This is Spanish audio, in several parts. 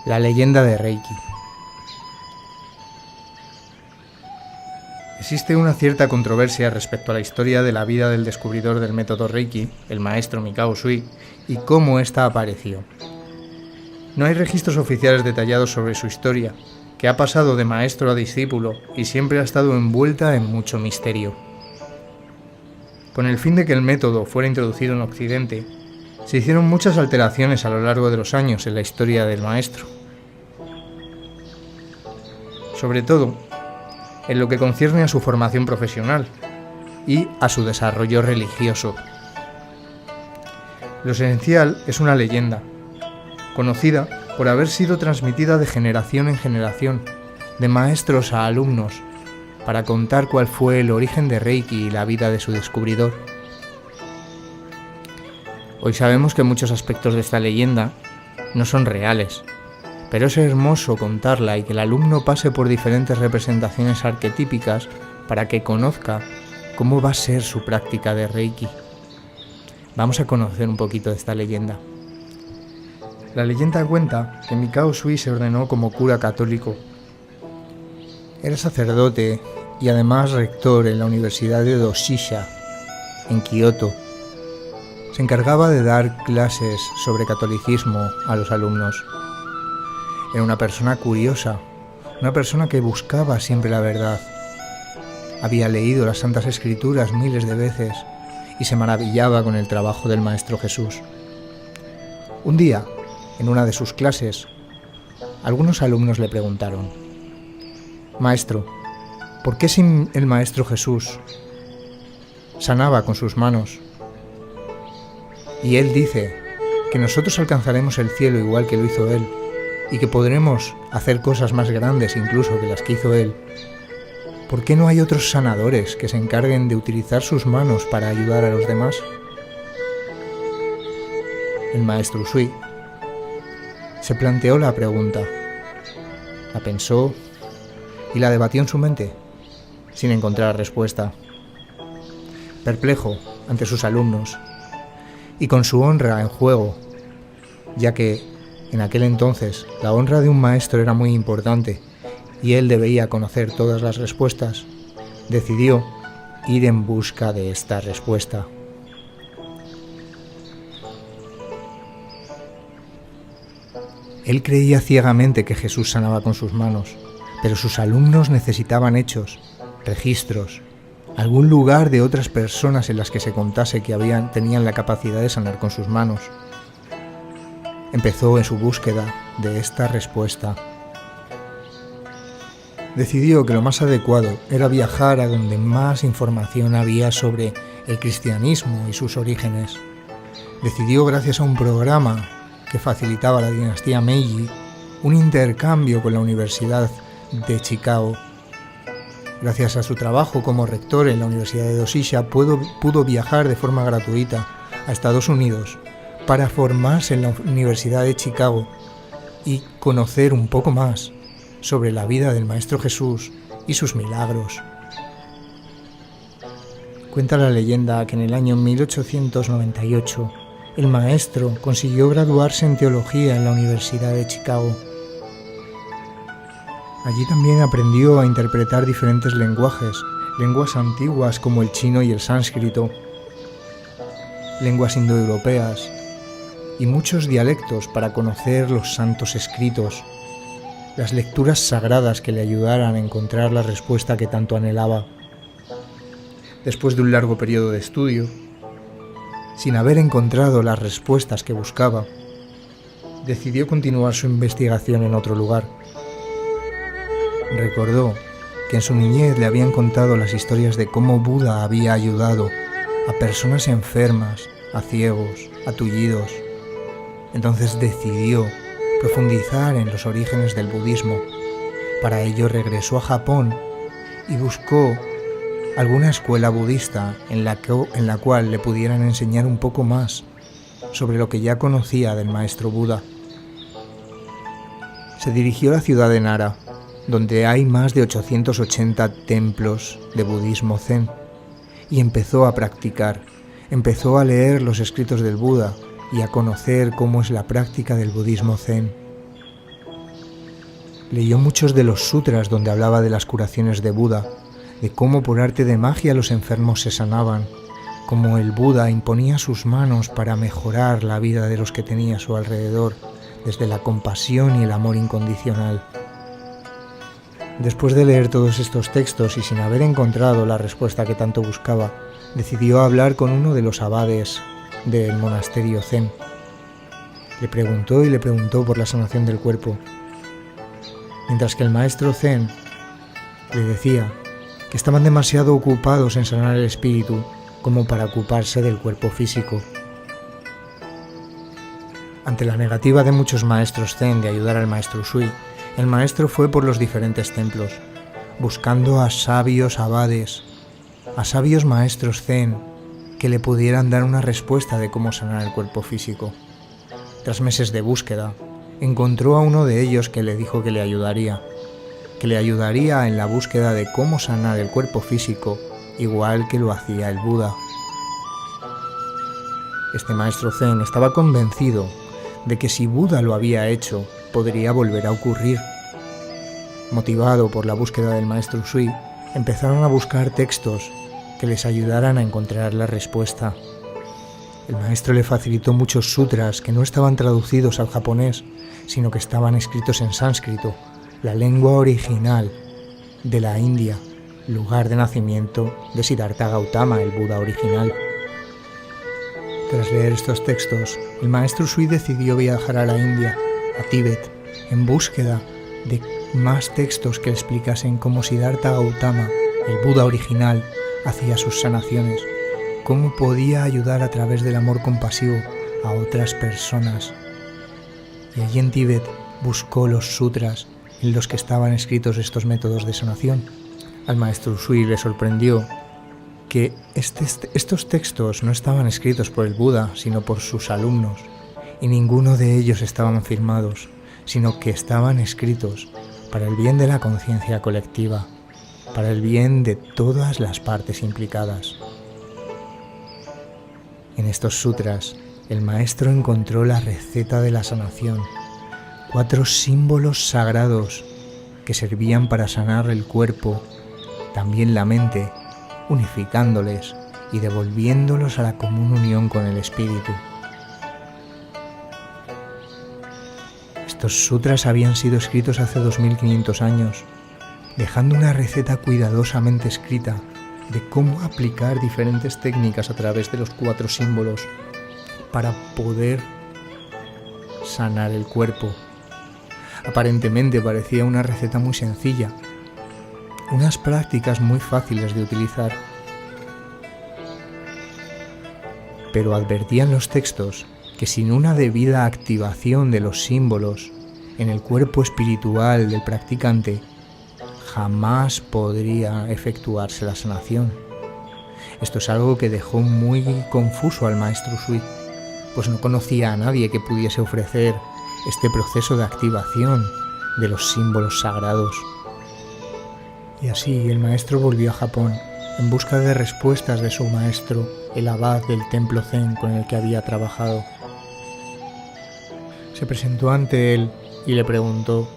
La leyenda de Reiki. Existe una cierta controversia respecto a la historia de la vida del descubridor del método Reiki, el maestro Mikao Usui, y cómo ésta apareció. No hay registros oficiales detallados sobre su historia, que ha pasado de maestro a discípulo y siempre ha estado envuelta en mucho misterio. Con el fin de que el método fuera introducido en Occidente, se hicieron muchas alteraciones a lo largo de los años en la historia del maestro. Sobre todo, en lo que concierne a su formación profesional y a su desarrollo religioso. Lo esencial es una leyenda, conocida por haber sido transmitida de generación en generación, de maestros a alumnos, para contar cuál fue el origen de Reiki y la vida de su descubridor. Hoy sabemos que muchos aspectos de esta leyenda no son reales, pero es hermoso contarla y que el alumno pase por diferentes representaciones arquetípicas para que conozca cómo va a ser su práctica de Reiki. Vamos a conocer un poquito de esta leyenda. La leyenda cuenta que Mikao Usui se ordenó como cura católico. Era sacerdote y además rector en la Universidad de Doshisha, en Kioto. Se encargaba de dar clases sobre catolicismo a los alumnos. Era una persona curiosa, una persona que buscaba siempre la verdad. Había leído las Santas Escrituras miles de veces y se maravillaba con el trabajo del Maestro Jesús. Un día, en una de sus clases, algunos alumnos le preguntaron: «Maestro, ¿por qué si el Maestro Jesús sanaba con sus manos? Y él dice que nosotros alcanzaremos el cielo igual que lo hizo él, y que podremos hacer cosas más grandes incluso que las que hizo él. ¿Por qué no hay otros sanadores que se encarguen de utilizar sus manos para ayudar a los demás?» El maestro Usui se planteó la pregunta, la pensó y la debatió en su mente, sin encontrar respuesta. Perplejo ante sus alumnos y con su honra en juego, ya que en aquel entonces la honra de un maestro era muy importante y él debía conocer todas las respuestas, decidió ir en busca de esta respuesta. Él creía ciegamente que Jesús sanaba con sus manos, pero sus alumnos necesitaban hechos, registros, algún lugar de otras personas en las que se contase que tenían la capacidad de sanar con sus manos. Empezó en su búsqueda de esta respuesta. Decidió que lo más adecuado era viajar a donde más información había sobre el cristianismo y sus orígenes. Decidió, gracias a un programa que facilitaba la dinastía Meiji, un intercambio con la Universidad de Chicago. Gracias a su trabajo como rector en la Universidad de Doshisha, pudo viajar de forma gratuita a Estados Unidos para formarse en la Universidad de Chicago y conocer un poco más sobre la vida del Maestro Jesús y sus milagros. Cuenta la leyenda que en el año 1898 el maestro consiguió graduarse en teología en la Universidad de Chicago. Allí también aprendió a interpretar diferentes lenguajes, lenguas antiguas como el chino y el sánscrito, lenguas indoeuropeas y muchos dialectos para conocer los santos escritos, las lecturas sagradas que le ayudaran a encontrar la respuesta que tanto anhelaba. Después de un largo periodo de estudio, sin haber encontrado las respuestas que buscaba, decidió continuar su investigación en otro lugar. Recordó que en su niñez le habían contado las historias de cómo Buda había ayudado a personas enfermas, a ciegos, a tullidos. Entonces decidió profundizar en los orígenes del budismo. Para ello regresó a Japón y buscó alguna escuela budista en la cual le pudieran enseñar un poco más sobre lo que ya conocía del maestro Buda. Se dirigió a la ciudad de Nara, donde hay más de 880 templos de budismo zen, y empezó a practicar, empezó a leer los escritos del Buda y a conocer cómo es la práctica del budismo zen. Leyó muchos de los sutras donde hablaba de las curaciones de Buda, de cómo por arte de magia los enfermos se sanaban, cómo el Buda imponía sus manos para mejorar la vida de los que tenía a su alrededor, desde la compasión y el amor incondicional. Después de leer todos estos textos y sin haber encontrado la respuesta que tanto buscaba, decidió hablar con uno de los abades del monasterio Zen. Le preguntó por la sanación del cuerpo, mientras que el maestro Zen le decía que estaban demasiado ocupados en sanar el espíritu como para ocuparse del cuerpo físico. Ante la negativa de muchos maestros Zen de ayudar al maestro Shui, el maestro fue por los diferentes templos, buscando a sabios abades, a sabios maestros Zen que le pudieran dar una respuesta de cómo sanar el cuerpo físico. Tras meses de búsqueda, encontró a uno de ellos que le dijo que le ayudaría en la búsqueda de cómo sanar el cuerpo físico, igual que lo hacía el Buda. Este maestro Zen estaba convencido de que si Buda lo había hecho, podría volver a ocurrir. Motivado por la búsqueda del maestro Shui, empezaron a buscar textos que les ayudaran a encontrar la respuesta. El maestro le facilitó muchos sutras que no estaban traducidos al japonés, sino que estaban escritos en sánscrito, la lengua original de la India, lugar de nacimiento de Siddhartha Gautama, el Buda original. Tras leer estos textos, el maestro Shui decidió viajar a la India, a Tíbet, en búsqueda de más textos que explicasen cómo Siddhartha Gautama, el Buda original, hacía sus sanaciones, cómo podía ayudar a través del amor compasivo a otras personas. Y allí en Tíbet buscó los sutras en los que estaban escritos estos métodos de sanación. Al maestro Shui le sorprendió que estos textos no estaban escritos por el Buda, sino por sus alumnos, y ninguno de ellos estaban firmados, sino que estaban escritos para el bien de la conciencia colectiva, para el bien de todas las partes implicadas. En estos sutras, el maestro encontró la receta de la sanación, 4 símbolos sagrados que servían para sanar el cuerpo, también la mente, unificándoles y devolviéndolos a la común unión con el espíritu. Estos sutras habían sido escritos hace 2500 años, dejando una receta cuidadosamente escrita de cómo aplicar diferentes técnicas a través de los 4 símbolos para poder sanar el cuerpo. Aparentemente parecía una receta muy sencilla, unas prácticas muy fáciles de utilizar, pero advertían los textos que sin una debida activación de los símbolos en el cuerpo espiritual del practicante, jamás podría efectuarse la sanación. Esto es algo que dejó muy confuso al maestro Shui, pues no conocía a nadie que pudiese ofrecer este proceso de activación de los símbolos sagrados. Y así el maestro volvió a Japón en busca de respuestas de su maestro, el abad del templo Zen con el que había trabajado. Se presentó ante él y le preguntó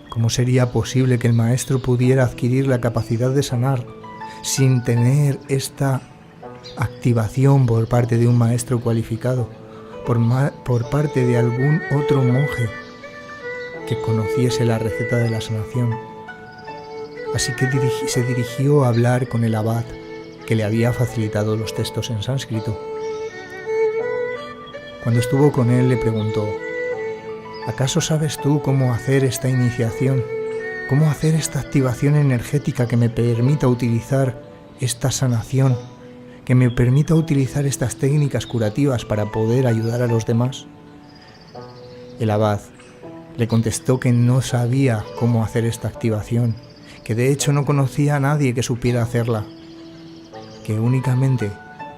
cómo sería posible que el maestro pudiera adquirir la capacidad de sanar sin tener esta activación por parte de un maestro cualificado, por parte de algún otro monje que conociese la receta de la sanación. Así que se dirigió a hablar con el abad que le había facilitado los textos en sánscrito. Cuando estuvo con él le preguntó: ¿acaso sabes tú cómo hacer esta iniciación? ¿Cómo hacer esta activación energética que me permita utilizar esta sanación? ¿Que me permita utilizar estas técnicas curativas para poder ayudar a los demás? El abad le contestó que no sabía cómo hacer esta activación, que de hecho no conocía a nadie que supiera hacerla, que únicamente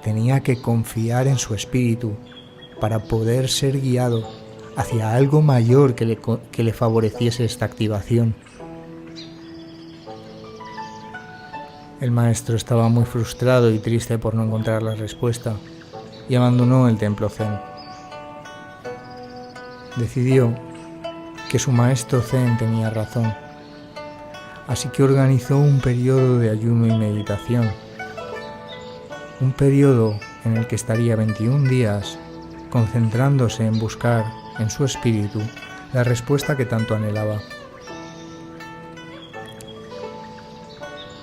tenía que confiar en su espíritu para poder ser guiado hacia algo mayor que le favoreciese esta activación. El maestro estaba muy frustrado y triste por no encontrar la respuesta y abandonó el templo Zen. Decidió que su maestro Zen tenía razón. Así que organizó un periodo de ayuno y meditación. Un periodo en el que estaría 21 días concentrándose en buscar en su espíritu la respuesta que tanto anhelaba.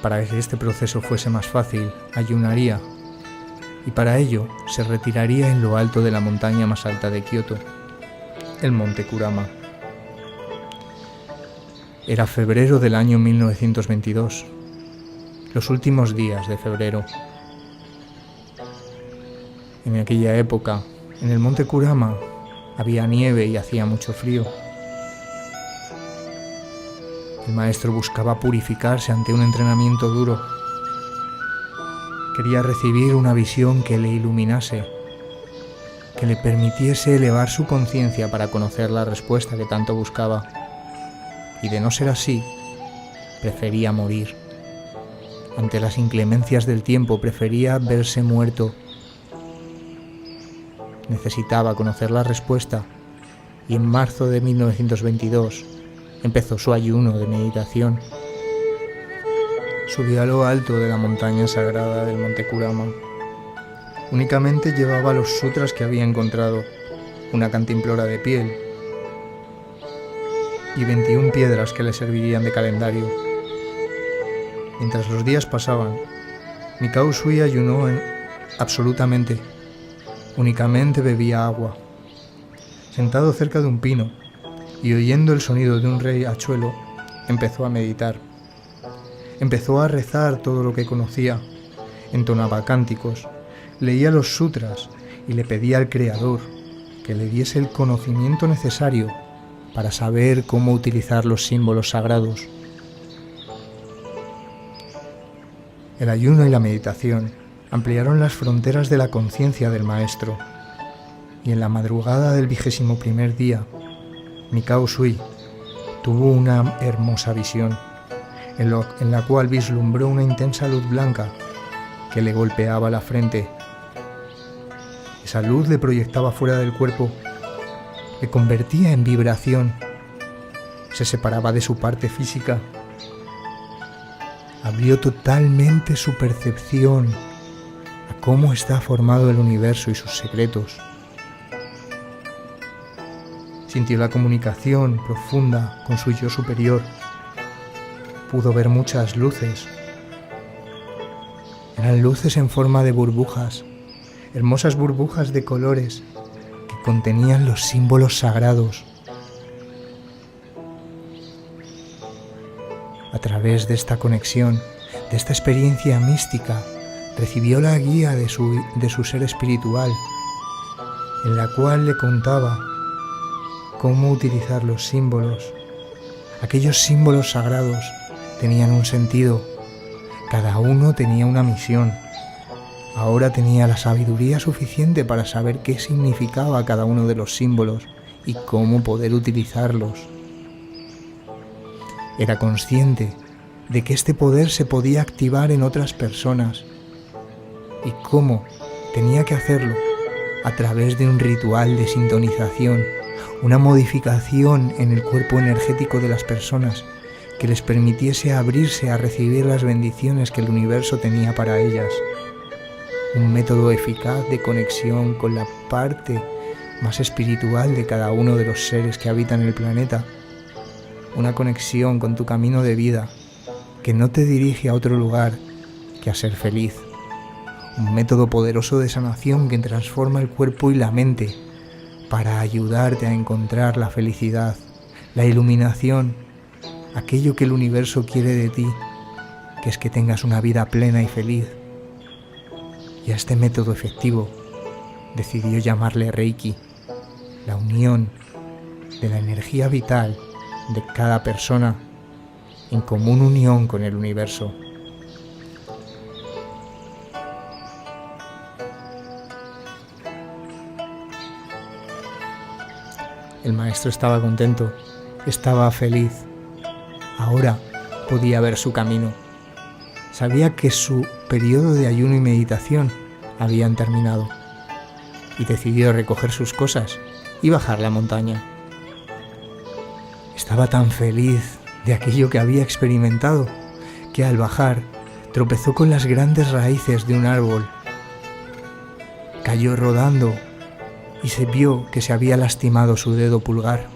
Para que este proceso fuese más fácil, ayunaría, y para ello se retiraría en lo alto de la montaña más alta de Kioto, el monte Kurama. Era febrero del año 1922, los últimos días de febrero. En aquella época, en el monte Kurama, había nieve y hacía mucho frío. El maestro buscaba purificarse ante un entrenamiento duro. Quería recibir una visión que le iluminase, que le permitiese elevar su conciencia para conocer la respuesta que tanto buscaba. Y de no ser así, prefería morir. Ante las inclemencias del tiempo, prefería verse muerto. Necesitaba conocer la respuesta, y en marzo de 1922 empezó su ayuno de meditación. Subió a lo alto de la montaña sagrada del monte Kurama. Únicamente llevaba los sutras que había encontrado, una cantimplora de piel y 21 piedras que le servirían de calendario. Mientras los días pasaban, Mikao Usui ayunó absolutamente. Únicamente bebía agua. Sentado cerca de un pino y oyendo el sonido de un riachuelo, empezó a meditar. Empezó a rezar todo lo que conocía, entonaba cánticos, leía los sutras y le pedía al Creador que le diese el conocimiento necesario para saber cómo utilizar los símbolos sagrados. El ayuno y la meditación ampliaron las fronteras de la conciencia del maestro, y en la madrugada del 21º día, Mikao Usui tuvo una hermosa visión, en la cual vislumbró una intensa luz blanca que le golpeaba la frente. Esa luz le proyectaba fuera del cuerpo, le convertía en vibración, se separaba de su parte física, abrió totalmente su percepción a cómo está formado el universo y sus secretos. Sintió la comunicación profunda con su yo superior. Pudo ver muchas luces. Eran luces en forma de burbujas, hermosas burbujas de colores que contenían los símbolos sagrados. A través de esta conexión, de esta experiencia mística, recibió la guía de su ser espiritual, en la cual le contaba cómo utilizar los símbolos. Aquellos símbolos sagrados tenían un sentido, cada uno tenía una misión. Ahora tenía la sabiduría suficiente para saber qué significaba cada uno de los símbolos y cómo poder utilizarlos. Era consciente de que este poder se podía activar en otras personas y cómo tenía que hacerlo a través de un ritual de sintonización, una modificación en el cuerpo energético de las personas que les permitiese abrirse a recibir las bendiciones que el universo tenía para ellas. Un método eficaz de conexión con la parte más espiritual de cada uno de los seres que habitan el planeta. Una conexión con tu camino de vida que no te dirige a otro lugar que a ser feliz. Un método poderoso de sanación que transforma el cuerpo y la mente para ayudarte a encontrar la felicidad, la iluminación, aquello que el universo quiere de ti, que es que tengas una vida plena y feliz. Y a este método efectivo decidió llamarle Reiki, la unión de la energía vital de cada persona en común unión con el universo. El maestro estaba contento, estaba feliz. Ahora podía ver su camino. Sabía que su periodo de ayuno y meditación habían terminado y decidió recoger sus cosas y bajar la montaña. Estaba tan feliz de aquello que había experimentado que al bajar tropezó con las grandes raíces de un árbol. Cayó rodando y se vio que se había lastimado su dedo pulgar.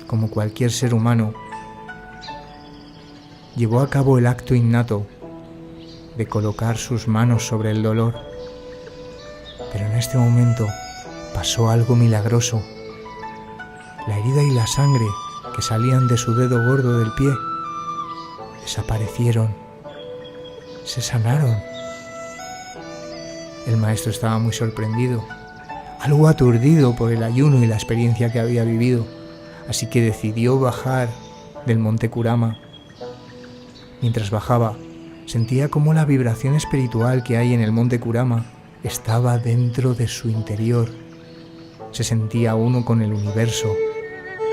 Como cualquier ser humano, llevó a cabo el acto innato de colocar sus manos sobre el dolor. Pero en este momento pasó algo milagroso. La herida y la sangre que salían de su dedo gordo del pie desaparecieron, se sanaron. El maestro estaba muy sorprendido, algo aturdido por el ayuno y la experiencia que había vivido, así que decidió bajar del monte Kurama. Mientras bajaba, sentía cómo la vibración espiritual que hay en el monte Kurama estaba dentro de su interior. Se sentía uno con el universo.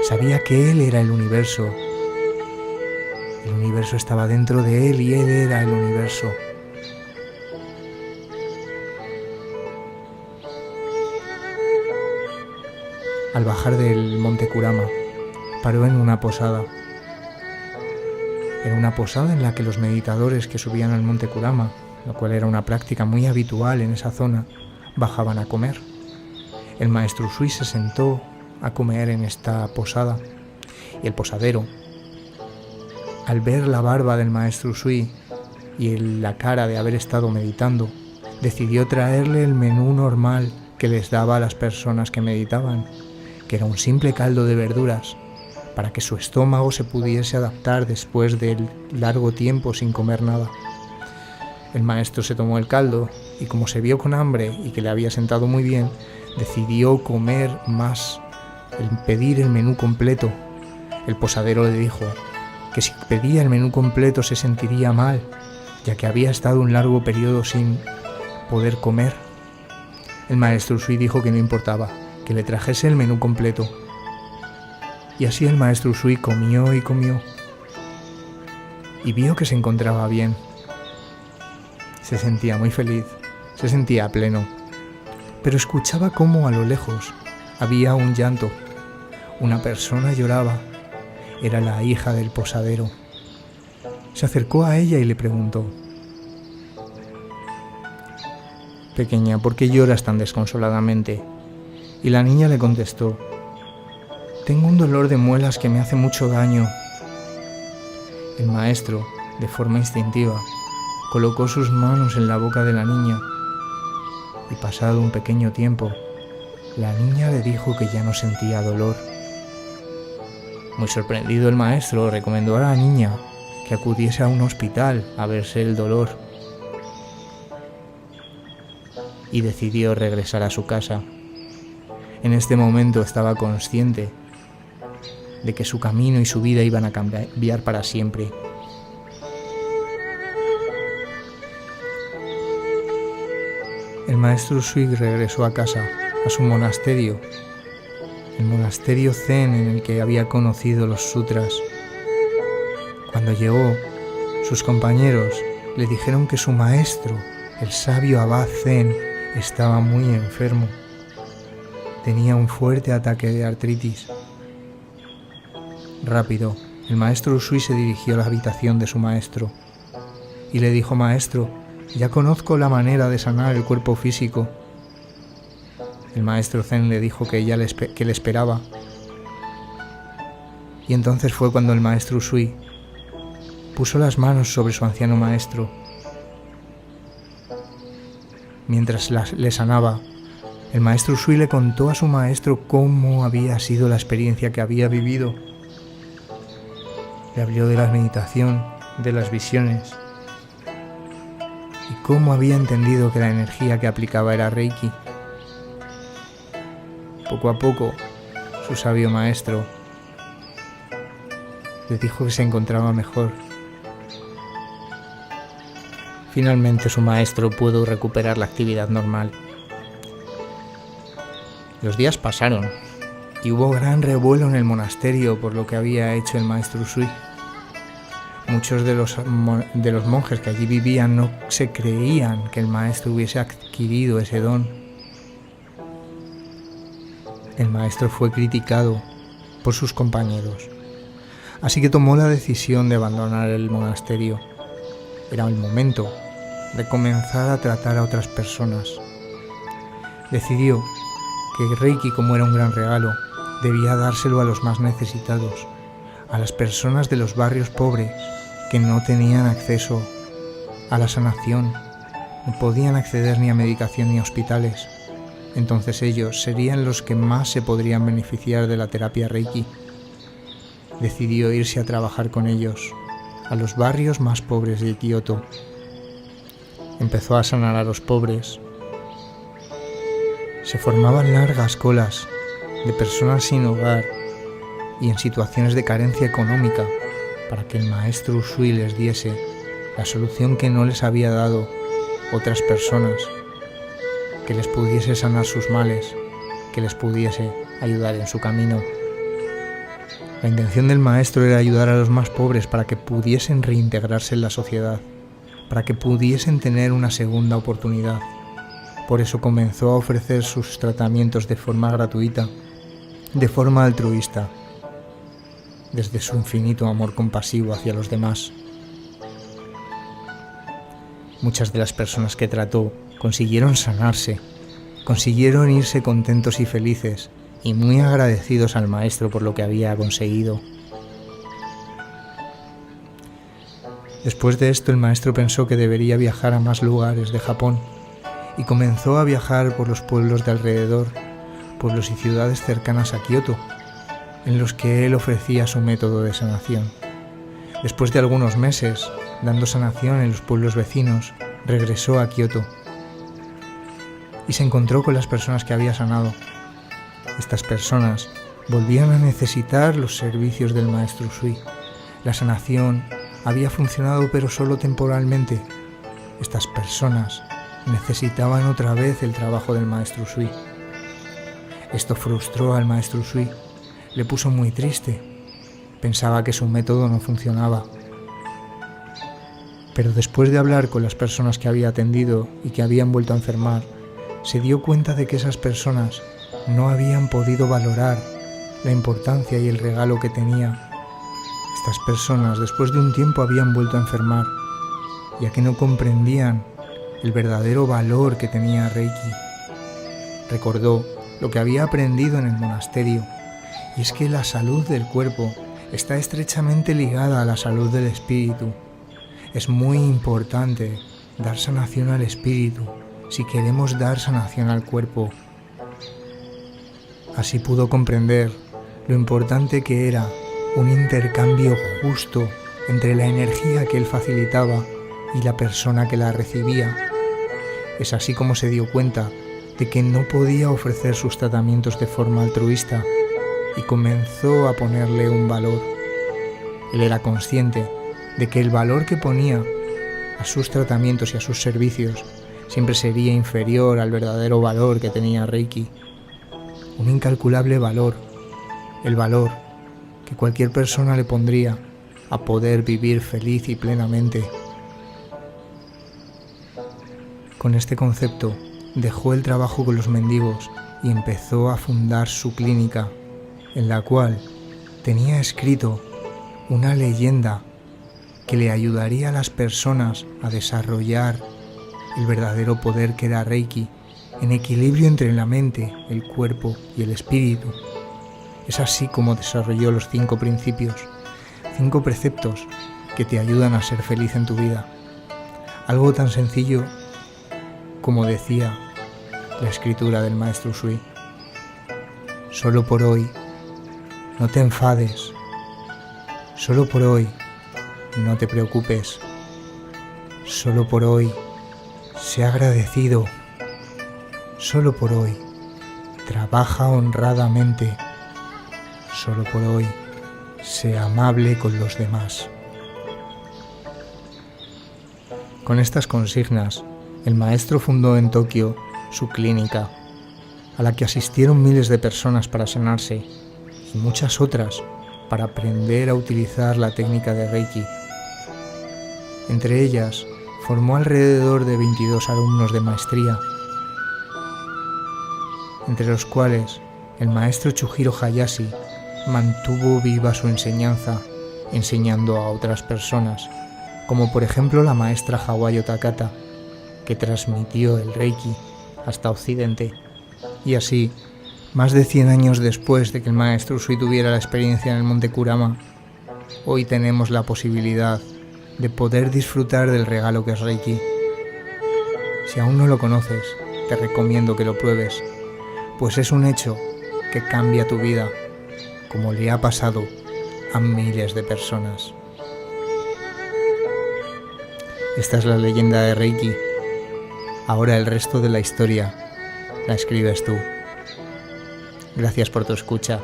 Sabía que él era el universo. El universo estaba dentro de él y él era el universo. Al bajar del monte Kurama, paró en una posada. Era una posada en la que los meditadores que subían al monte Kurama, lo cual era una práctica muy habitual en esa zona, bajaban a comer. El maestro Usui se sentó a comer en esta posada y el posadero, al ver la barba del maestro Usui y la cara de haber estado meditando, decidió traerle el menú normal que les daba a las personas que meditaban, que era un simple caldo de verduras, para que su estómago se pudiese adaptar después del largo tiempo sin comer nada. El maestro se tomó el caldo y, como se vio con hambre y que le había sentado muy bien, decidió comer más, pedir el menú completo. El posadero le dijo que si pedía el menú completo se sentiría mal, ya que había estado un largo periodo sin poder comer. El maestro Usui dijo que no importaba, que le trajese el menú completo. Y así el maestro Usui comió y comió, y vio que se encontraba bien. Se sentía muy feliz, se sentía pleno, pero escuchaba cómo a lo lejos había un llanto. Una persona lloraba. Era la hija del posadero. Se acercó a ella y le preguntó: «Pequeña, ¿por qué lloras tan desconsoladamente?». Y la niña le contestó: «Tengo un dolor de muelas que me hace mucho daño». El maestro, de forma instintiva, colocó sus manos en la boca de la niña y, pasado un pequeño tiempo, la niña le dijo que ya no sentía dolor. Muy sorprendido, el maestro recomendó a la niña que acudiese a un hospital a verse el dolor y decidió regresar a su casa. En este momento estaba consciente de que su camino y su vida iban a cambiar para siempre. El maestro Usui regresó a casa, a su monasterio, el monasterio Zen en el que había conocido los sutras. Cuando llegó, sus compañeros le dijeron que su maestro, el sabio abad Zen, estaba muy enfermo. Tenía un fuerte ataque de artritis. Rápido, el maestro Usui se dirigió a la habitación de su maestro y le dijo: «Maestro, ya conozco la manera de sanar el cuerpo físico». El maestro Zen le dijo que le esperaba. Y entonces fue cuando el maestro Usui puso las manos sobre su anciano maestro. Mientras le sanaba, el maestro Usui le contó a su maestro cómo había sido la experiencia que había vivido. Le habló de la meditación, de las visiones y cómo había entendido que la energía que aplicaba era Reiki. Poco a poco, su sabio maestro le dijo que se encontraba mejor. Finalmente su maestro pudo recuperar la actividad normal. Los días pasaron y hubo gran revuelo en el monasterio por lo que había hecho el maestro Usui. Muchos de los monjes que allí vivían no se creían que el maestro hubiese adquirido ese don. El maestro fue criticado por sus compañeros. Así que tomó la decisión de abandonar el monasterio. Era el momento de comenzar a tratar a otras personas. Decidió que el Reiki, como era un gran regalo, debía dárselo a los más necesitados, a las personas de los barrios pobres que no tenían acceso a la sanación, no podían acceder ni a medicación ni a hospitales. Entonces ellos serían los que más se podrían beneficiar de la terapia Reiki. Decidió irse a trabajar con ellos, a los barrios más pobres de Kioto. Empezó a sanar a los pobres. Se formaban largas colas de personas sin hogar y en situaciones de carencia económica para que el maestro Usui les diese la solución que no les había dado otras personas, que les pudiese sanar sus males, que les pudiese ayudar en su camino. La intención del maestro era ayudar a los más pobres para que pudiesen reintegrarse en la sociedad, para que pudiesen tener una segunda oportunidad. Por eso comenzó a ofrecer sus tratamientos de forma gratuita, de forma altruista, desde su infinito amor compasivo hacia los demás. Muchas de las personas que trató consiguieron sanarse, consiguieron irse contentos y felices y muy agradecidos al maestro por lo que había conseguido. Después de esto, el maestro pensó que debería viajar a más lugares de Japón y comenzó a viajar por los pueblos de alrededor, pueblos y ciudades cercanas a Kioto, en los que él ofrecía su método de sanación. Después de algunos meses dando sanación en los pueblos vecinos, regresó a Kioto y se encontró con las personas que había sanado. Estas personas volvían a necesitar los servicios del maestro Usui. La sanación había funcionado, pero solo temporalmente. Estas personas necesitaban otra vez el trabajo del maestro Usui. Esto frustró al maestro Usui, le puso muy triste. Pensaba que su método no funcionaba. Pero después de hablar con las personas que había atendido y que habían vuelto a enfermar, se dio cuenta de que esas personas no habían podido valorar la importancia y el regalo que tenía. Estas personas después de un tiempo habían vuelto a enfermar, ya que no comprendían el verdadero valor que tenía Reiki. Recordó lo que había aprendido en el monasterio, y es que la salud del cuerpo está estrechamente ligada a la salud del espíritu. Es muy importante dar sanación al espíritu si queremos dar sanación al cuerpo. Así pudo comprender lo importante que era un intercambio justo entre la energía que él facilitaba y la persona que la recibía. Es así como se dio cuenta de que no podía ofrecer sus tratamientos de forma altruista y comenzó a ponerle un valor. Él era consciente de que el valor que ponía a sus tratamientos y a sus servicios siempre sería inferior al verdadero valor que tenía Reiki. Un incalculable valor, el valor que cualquier persona le pondría a poder vivir feliz y plenamente. Con este concepto dejó el trabajo con los mendigos y empezó a fundar su clínica, en la cual tenía escrito una leyenda que le ayudaría a las personas a desarrollar el verdadero poder que era Reiki, en equilibrio entre la mente, el cuerpo y el espíritu. Es así como desarrolló los 5 principios, 5 preceptos que te ayudan a ser feliz en tu vida. Algo tan sencillo como decía la escritura del maestro Usui: solo por hoy, no te enfades. Solo por hoy, no te preocupes. Solo por hoy, sé agradecido. Solo por hoy, trabaja honradamente. Solo por hoy, sé amable con los demás. Con estas consignas, el maestro fundó en Tokio su clínica, a la que asistieron miles de personas para sanarse y muchas otras para aprender a utilizar la técnica de Reiki. Entre ellas, formó alrededor de 22 alumnos de maestría, entre los cuales el maestro Chujiro Hayashi mantuvo viva su enseñanza, enseñando a otras personas, como por ejemplo la maestra Hawayo Takata, que transmitió el Reiki hasta Occidente. Y así, más de 100 años después de que el maestro Usui tuviera la experiencia en el monte Kurama, hoy tenemos la posibilidad de poder disfrutar del regalo que es Reiki. Si aún no lo conoces, te recomiendo que lo pruebes, pues es un hecho que cambia tu vida, como le ha pasado a miles de personas. Esta es la leyenda de Reiki. Ahora el resto de la historia la escribes tú. Gracias por tu escucha.